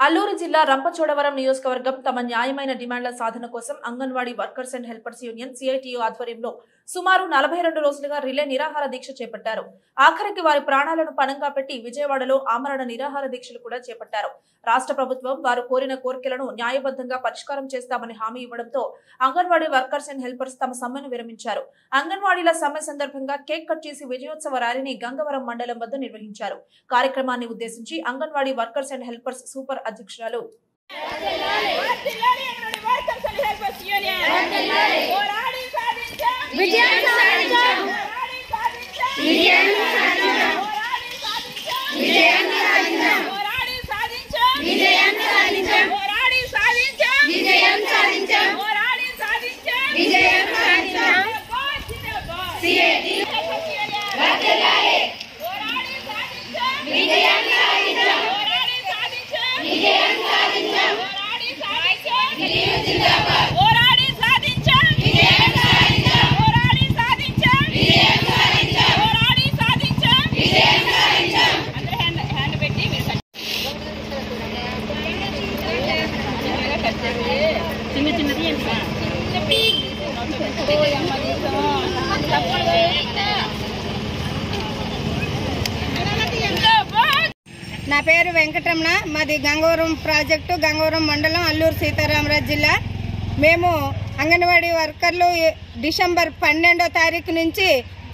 అల్లూరు జిల్లా రంపచోడవరం నియోజకవర్గం తమ న్యాయమైన డిమాండ్ల సాధన కోసం anganwadi workers and helpers union CITU ఆధ్వర్యంలో సుమారు 42 రోజులుగా రిలే నిరాహార దీక్ష చేపట్టారు. ఆఖరికి వారి ప్రాణాలను పణంగా పెట్టి విజయవాడలో ఆమరణ నిరాహార దీక్షలు కూడా చేపట్టారు. రాష్ట్ర ప్రభుత్వం వారు కోరిన కోరికలను న్యాయబద్ధంగా పరిష్కారం చేస్తామని హామీ ఇవ్వడంతో అంగన్వాడీ వర్కర్స్ అండ్ హెల్పర్స్ తమ సమ్మెను విరమించారు. అంగన్వాడీల సమ్మె సందర్భంగా కేక్ కట్ చేసి విజయోత్సవ ర్యాలీని గంగవరం మండలం వద్ద నిర్వహించారు. కార్యక్రమాన్ని ఉద్దేశించి anganwadi workers and helpers super అధ్యక్షురాలు నా పేరు వెంకటరమణ. మాది గంగవరం ప్రాజెక్టు, గంగవరం మండలం, అల్లూరు సీతారామరాజు జిల్లా. మేము అంగన్వాడీ వర్కర్లు డిసెంబర్ 12వ తారీఖు నుంచి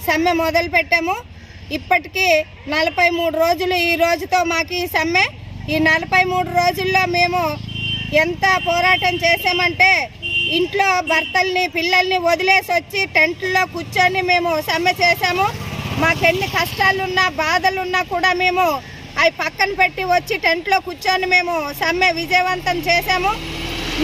సమ్మె మొదలు పెట్టాము. ఇప్పటికీ 43 రోజులు ఈ రోజుతో మాకు ఈ సమ్మె. ఈ 43 రోజుల్లో మేము ఎంత పోరాటం చేసామంటే ఇంట్లో భర్తల్ని పిల్లల్ని వదిలేసి వచ్చి టెంట్లో కూర్చొని మేము సమ్మె చేసాము. మాకెన్ని కష్టాలున్నా బాధలున్నా కూడా మేము అవి పక్కన పెట్టి వచ్చి టెంట్లో కూర్చొని మేము సమ్మె విజయవంతం చేశాము.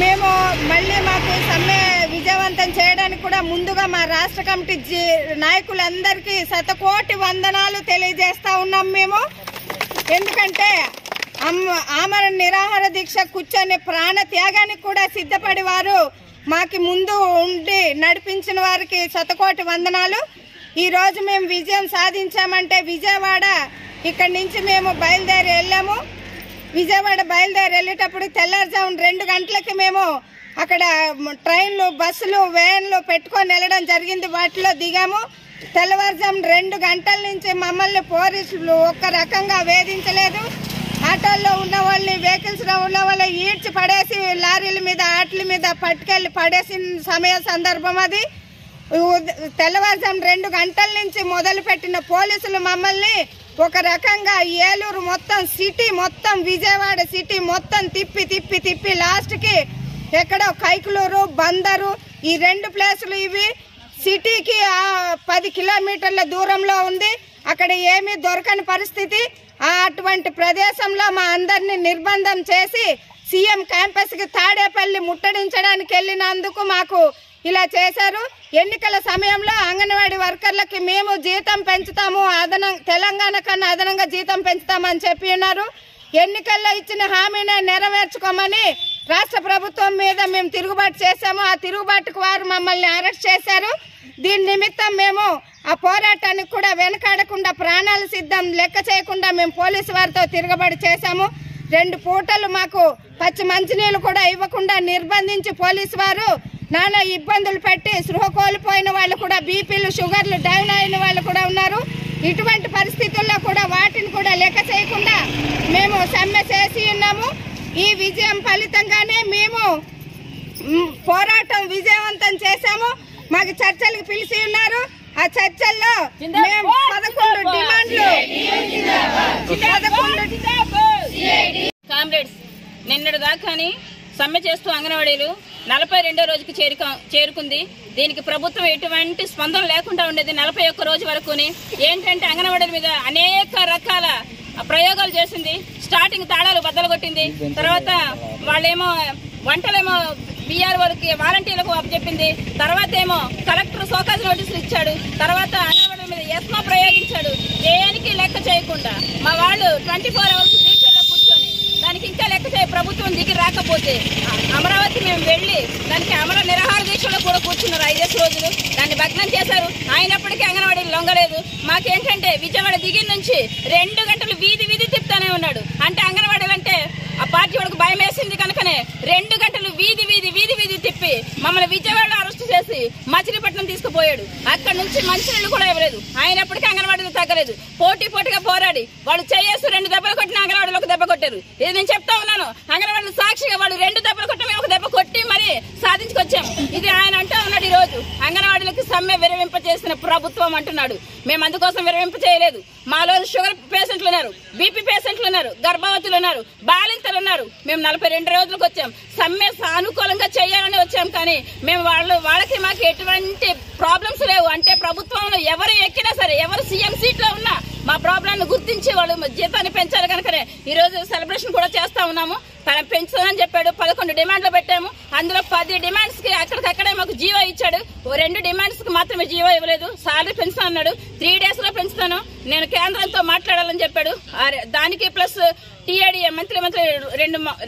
మేము మళ్ళీ మాకు సమ్మె విజయవంతం చేయడానికి కూడా ముందుగా మా రాష్ట్ర కమిటీ నాయకులందరికీ శతకోటి వందనాలు తెలియజేస్తా ఉన్నాం మేము. ఎందుకంటే ఆమరణ నిరాహార దీక్ష కూర్చొని ప్రాణ త్యాగానికి కూడా సిద్ధపడి వారు మాకు ముందు ఉండి నడిపించిన వారికి శతకోటి వందనాలు. ఈరోజు మేము విజయం సాధించామంటే విజయవాడ ఇక్కడి నుంచి మేము బయలుదేరి వెళ్ళాము. విజయవాడ బయలుదేరి వెళ్ళేటప్పుడు తెల్లారుజామున 2 గంటలకి మేము అక్కడ ట్రైన్లు, బస్సులు, వ్యాన్లు పెట్టుకొని వెళ్ళడం జరిగింది. వాటిలో దిగాము. తెల్లవారుజామున 2 గంటల నుంచి మమ్మల్ని పోలీసులు ఒక్క రకంగా వేధించలేదు. ఆటోల్లో ఉన్న వాళ్ళని, వెహికల్స్లో ఉన్న వాళ్ళని ఈడ్చి పడేసి లారీల మీద ఆటల మీద పట్టుకెళ్ళి పడేసిన సందర్భం అది. తెల్లవారుజామున 2 గంటల నుంచి మొదలుపెట్టిన పోలీసులు మమ్మల్ని ఒక రకంగా ఏలూరు మొత్తం సిటీ మొత్తం, విజయవాడ సిటీ మొత్తం తిప్పి తిప్పి తిప్పి లాస్ట్కి ఎక్కడో కైకులూరు, బందరు, ఈ 2 ప్లేసులు ఇవి సిటీకి 10 కిలోమీటర్ల దూరంలో ఉంది. అక్కడ ఏమీ దొరకని పరిస్థితి. అటువంటి ప్రదేశంలో మా అందరినీ నిర్బంధం చేసి సీఎం క్యాంపస్కి తాడేపల్లి ముట్టడించడానికి వెళ్ళినందుకు మాకు ఇలా చేశారు. ఎన్నికల సమయంలో అంగన్వాడీ వర్కర్లకి మేము జీతం పెంచుతాము, తెలంగాణ కన్నా అదనంగా జీతం పెంచుతామని చెప్పి ఉన్నారు. ఎన్నికల్లో ఇచ్చిన హామీనే నెరవేర్చుకోమని రాష్ట్ర ప్రభుత్వం మీద మేము తిరుగుబాటు చేశాము. ఆ తిరుగుబాటుకు వారు మమ్మల్ని అరెస్ట్ చేశారు. దీని నిమిత్తం మేము ఆ పోరాటానికి కూడా వెనకాడకుండా ప్రాణాలు సిద్ధం లెక్క చేయకుండా మేము పోలీసు వారితో తిరగబడి చేశాము. 2 పూటలు మాకు పచ్చి మంచినీళ్ళు కూడా ఇవ్వకుండా నిర్బంధించి పోలీసు వారు నానా ఇబ్బందులు పెట్టి సృహ కోల్పోయిన వాళ్ళు కూడా, బీపీలు, షుగర్లు డౌన్ అయిన వాళ్ళు కూడా ఉన్నారు. ఇటువంటి పరిస్థితుల్లో కూడా వాటిని కూడా లెక్క చేయకుండా మేము సమ్మె చేసి ఉన్నాము. ఈ విజయం ఫలితంగానే మేము పోరాటం విజయవంతం చేశాము. మాకు చర్చలకు పిలిచి ఉన్నారు. ఆ చర్చల్లో మేము 11 డిమాండ్లు కామ్రేడ్స్ నిన్నటి దాకాని సమ్మె చేస్తూ అంగన్వాడీలు 42వ రోజుకి చేరుకుంది. దీనికి ప్రభుత్వం ఎటువంటి స్పందన లేకుండా ఉండేది 41 రోజు వరకుని. ఏంటంటే అంగన్వాడీల మీద అనేక రకాల ప్రయోగాలు చేసింది. స్టార్టింగ్ తాళాలు బద్దలు కొట్టింది. తర్వాత వాళ్ళేమో వంటలేమో బీఆర్ఓలకి, వాలంటీర్లకు అప్పచెప్పింది. తర్వాత ఏమో కలెక్టర్ సోకాజ్ నోటీసులు ఇచ్చాడు. తర్వాత అంగన్వాడీల మీద ఎస్మా ప్రయోగించాడు. దేనికి లెక్క చేయకుండా మా వాళ్ళు 24 అవర్స్ దీక్షల్లో కూర్చొని దానికి ఇంకా లెక్క చేయ ప్రభుత్వం దిగి రాకపోతే అమరావతి మేము వెళ్లి దానికి అమర నిరాహార దీక్షలో కూడా కూర్చున్నారు 5 రోజులు. దాన్ని భగ్నం చేశారు. అయినప్పటికీ అంగన్వాడీలు లొంగలేదు. మాకేంటంటే విజయవాడ దిగి నుంచి 2 గంటలు వీధి వీధి తిప్పుతానే ఉన్నాడు. అంటే అంగన్వాడీలు అంటే ఆ పార్టీ వాడికి తెలిసింది కనుకనే 2 గంటలు వీధి తిప్పి మమ్మల్ని విజయవాడలో అరెస్ట్ చేసి మచిలీపట్నం తీసుకుపోయాడు. అక్కడ నుంచి మంచినీళ్ళు కూడా ఇవ్వలేదు. అయినప్పటికీ అంగన్వాడీలు తగ్గలేదు. పోటీగా పోరాడి వాళ్ళు చేయేసి 2 దెబ్బలు కొట్టిన అంగన్వాడీలు 1 దెబ్బ కొట్టారు. ఇది నేను చెప్తా ఉన్నాను. అంగన్వాడీలు సాక్షిగా వాళ్ళు 2 దెబ్బలు కొట్టి మేము 1 దెబ్బ కొట్టి మరి సాధించుకొచ్చాము. ఇది ఆయన అంటా ఉన్నాడు. ఈ రోజు అంగన్వాడీలకు సమ్మె విరమింప చేసిన ప్రభుత్వం అంటున్నాడు. మేము అందుకోసం విరమింప చేయలేదు. మాలో షుగర్ పేషెంట్లు ఉన్నారు, బీపీ పేషెంట్లు ఉన్నారు, గర్భవతులు ఉన్నారు, బాలింతలు ఉన్నారు. మేము 42 రోజులకు వచ్చాం. సమ్మె సానుకూలంగా చేయాలని వచ్చాం. కానీ మేము వాళ్ళకి మాకు ఎటువంటి ప్రాబ్లమ్స్ లేవు. అంటే ప్రభుత్వంలో ఎవరు ఎక్కినా సరే, ఎవరు సీఎం సీట్ లో ఉన్నా మా ప్రాబ్లం గుర్తించి వాళ్ళు జీతాన్ని పెంచాలి కనుకనే ఈ రోజు సెలబ్రేషన్ కూడా చేస్తా ఉన్నాము. తన పెంచుతానని చెప్పాడు. 11 డిమాండ్లు పెట్టాము. అందులో 10 డిమాండ్స్ కి అక్కడికక్కడే మాకు జీవో ఇచ్చాడు. 2 డిమాండ్స్ కి మాత్రమే జీవో ఇవ్వలేదు. సాలరీ పెంచుతా అన్నాడు. 3 days లో పెంచుతాను, నేను కేంద్రంతో మాట్లాడాలని చెప్పాడు. దానికి ప్లస్ టీఏడీఏ మంత్లీ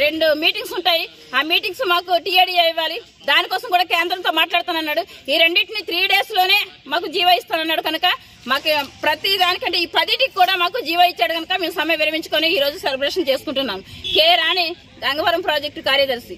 2 మీటింగ్స్ ఉంటాయి. ఆ మీటింగ్స్ మాకు టీఏడీఏ ఇవ్వాలి. దానికోసం కూడా కేంద్రంతో మాట్లాడుతానన్నాడు. ఈ రెండింటిని 3 days లోనే మాకు జీవో ఇస్తానన్నాడు. కనుక మాకు ప్రతి దానికంటే ఈ 10టికి కూడా మాకు జీవో ఇచ్చాడు. కనుక మేము సమ్మె విరమించుకొని ఈ రోజు సెలబ్రేషన్ చేసుకుంటున్నాం. కే రాణి, గంగవరం ప్రాజెక్టు కార్యదర్శి.